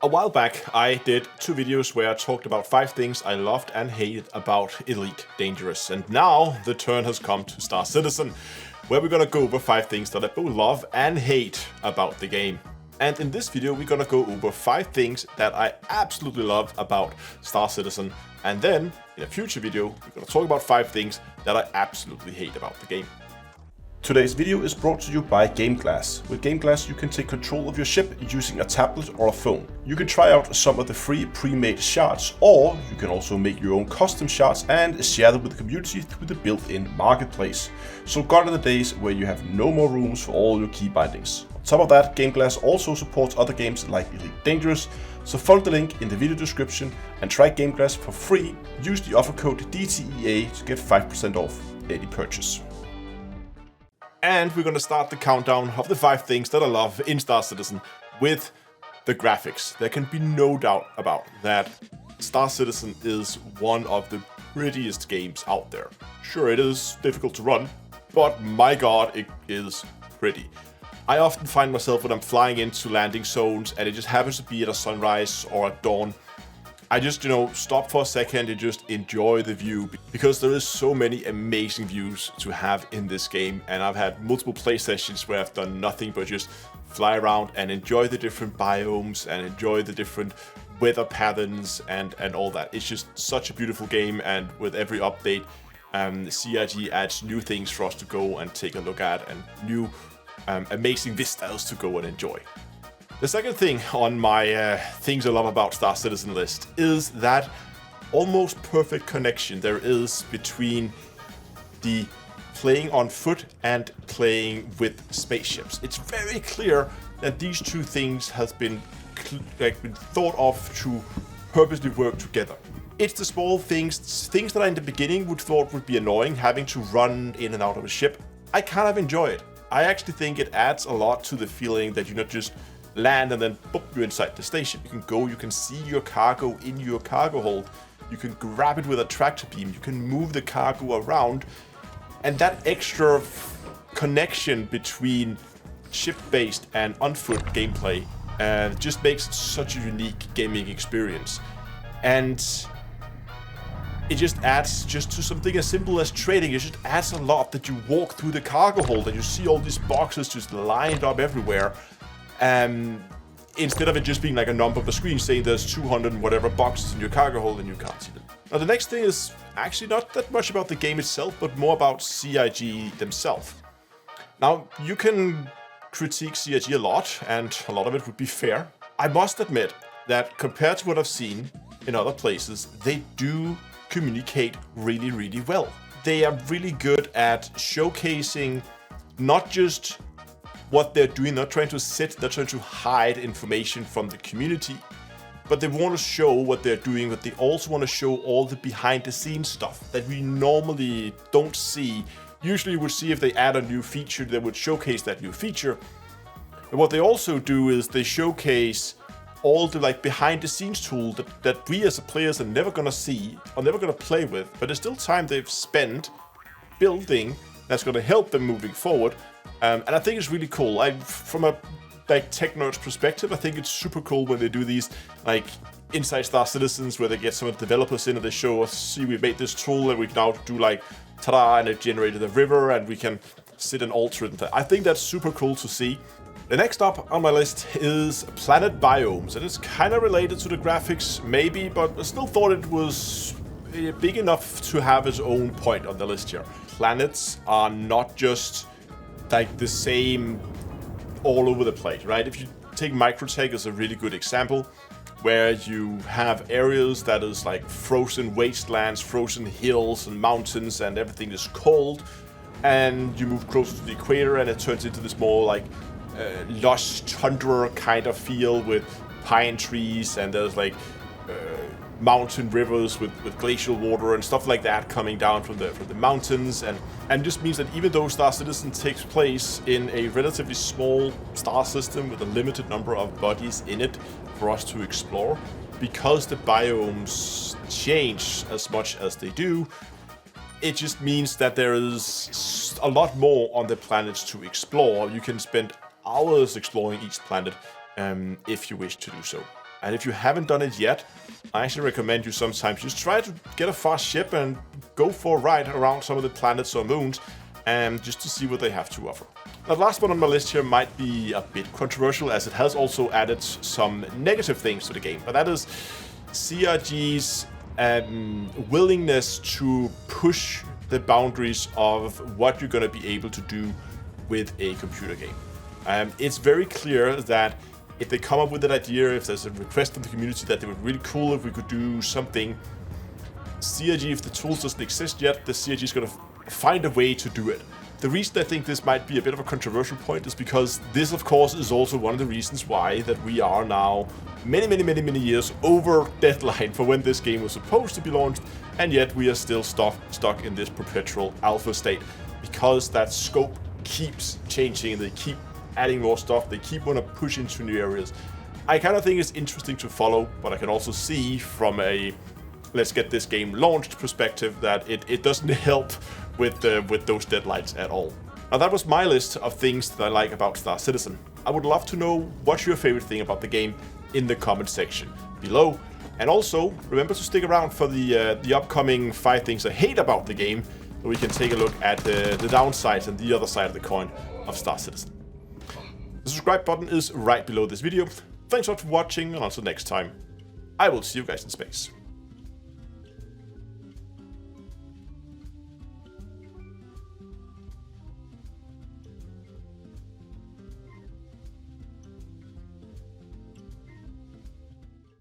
A while back, I did 2 videos where I talked about 5 things I loved and hated about Elite Dangerous. And now the turn has come to Star Citizen, where we're gonna go over 5 things that I both love and hate about the game. And in this video, we're gonna go over 5 things that I absolutely love about Star Citizen. And then, in a future video, we're gonna talk about 5 things that I absolutely hate about the game. Today's video is brought to you by GameGlass. With GameGlass, you can take control of your ship using a tablet or a phone. You can try out some of the free pre-made shards, or you can also make your own custom shards and share them with the community through the built-in marketplace. So gone are the days where you have no more rooms for all your key bindings. On top of that, GameGlass also supports other games like Elite Dangerous, so follow the link in the video description and try GameGlass for free. Use the offer code DTEA to get 5% off any purchase. And we're going to start the countdown of the 5 things that I love in Star Citizen with the graphics. There can be no doubt about that. Star Citizen is one of the prettiest games out there. Sure, it is difficult to run, but my god, it is pretty. I often find myself when I'm flying into landing zones and it just happens to be at a sunrise or at dawn, I just, stop for a second and just enjoy the view, because there is so many amazing views to have in this game. And I've had multiple play sessions where I've done nothing but just fly around and enjoy the different biomes and enjoy the different weather patterns and all that. It's just such a beautiful game, and with every update, CIG adds new things for us to go and take a look at, and new amazing vistas to go and enjoy. The second thing on my things I love about Star Citizen list is that almost perfect connection there is between the playing on foot and playing with spaceships. It's very clear that these two things have been thought of to purposely work together. It's the small things that I in the beginning would thought would be annoying, having to run in and out of a ship. I kind of enjoy it. I actually think it adds a lot to the feeling that you're not just land and then boop, you're inside the station. You can go, you can see your cargo in your cargo hold, you can grab it with a tractor beam, you can move the cargo around, and that extra connection between ship-based and on-foot gameplay just makes it such a unique gaming experience. And it just adds just to something as simple as trading. It just adds a lot that you walk through the cargo hold and you see all these boxes just lined up everywhere. Instead of it just being like a number on the screen saying there's 200 and whatever boxes in your cargo hold and you can't see them. Now the next thing is actually not that much about the game itself, but more about CIG themselves. Now you can critique CIG a lot, and a lot of it would be fair. I must admit that compared to what I've seen in other places, they do communicate really, really well. They are really good at showcasing not just what they're doing, not trying to they're trying to hide information from the community, but they want to show what they're doing, but they also want to show all the behind the scenes stuff that we normally don't see. Usually you would see if they add a new feature, they would showcase that new feature. And what they also do is they showcase all the behind the scenes tool that we as players are never gonna see or never gonna play with, but there's still time they've spent building that's gonna help them moving forward. And I think it's really cool. From a tech nerd's perspective, I think it's super cool when they do these inside Star Citizens, where they get some of the developers in and they show us, see, we made this tool and we can now do ta-da, and it generated a river and we can sit and alter it. I think that's super cool to see. The next up on my list is planet biomes, and it's kind of related to the graphics maybe, but I still thought it was big enough to have its own point on the list here. Planets are not just the same all over the place, right? If you take Microtech as a really good example, where you have areas that is like frozen wastelands, frozen hills and mountains, and everything is cold, and you move closer to the equator and it turns into this more lush tundra kind of feel with pine trees, and there's mountain rivers with glacial water and stuff like that coming down from the mountains, and just means that even though Star Citizen takes place in a relatively small star system with a limited number of bodies in it for us to explore, because the biomes change as much as they do, it just means that there is a lot more on the planets to explore. You can spend hours exploring each planet if you wish to do so. And if you haven't done it yet, I actually recommend you sometimes just try to get a fast ship and go for a ride around some of the planets or moons, and just to see what they have to offer. The last one on my list here might be a bit controversial, as it has also added some negative things to the game, but that is CRG's willingness to push the boundaries of what you're going to be able to do with a computer game. It's very clear that if they come up with an idea, if there's a request from the community that it would be really cool if we could do something, CRG, if the tools doesn't exist yet, the CRG is going to find a way to do it. The reason I think this might be a bit of a controversial point is because this, of course, is also one of the reasons why that we are now many years over deadline for when this game was supposed to be launched, and yet we are still stuck in this perpetual alpha state, because that scope keeps changing, they keep adding more stuff, they keep want to push into new areas. I kind of think it's interesting to follow, but I can also see from a let's get this game launched perspective that it doesn't help with those deadlines at all. Now that was my list of things that I like about Star Citizen. I would love to know what's your favorite thing about the game in the comment section below. And also, remember to stick around for the upcoming 5 things I hate about the game, so we can take a look at the downsides and the other side of the coin of Star Citizen. The subscribe button is right below this video. Thanks a lot for watching, and until next time, I will see you guys in space.